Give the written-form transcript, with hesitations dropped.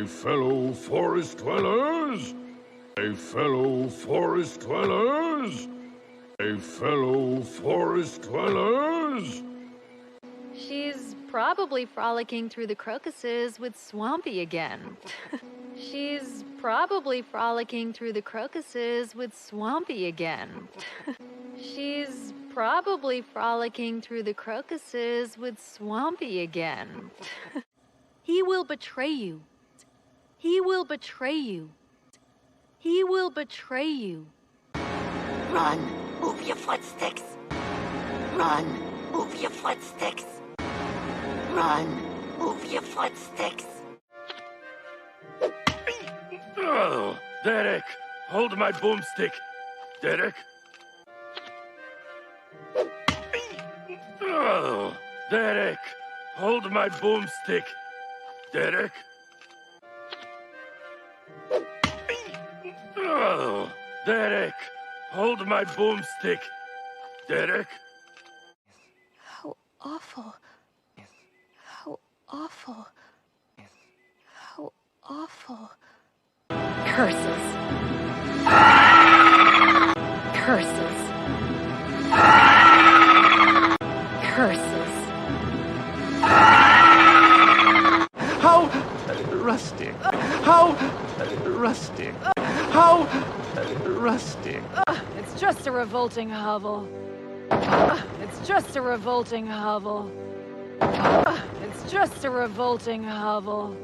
Hey, fellow forest dwellers! Hey, fellow forest dwellers! Hey, fellow forest dwellers! She's probably frolicking through the crocuses with Swampy again. She's probably frolicking through the crocuses with Swampy again. She's probably frolicking through the crocuses with Swampy again. He will betray you. He will betray you. He will betray you. Run, move your footsticks. Run, move your footsticks. Run, move your footsticks. Oh, Derek, hold my boomstick. Derek. Oh, Derek, hold my boomstick. Derek. Oh, Derek, hold my boomstick. Derek. How awful. How awful. How awful. Curses. Curses. Curses. How rustic. How rustic. How rustic. It's just a revolting hovel. It's just a revolting hovel. It's just a revolting hovel.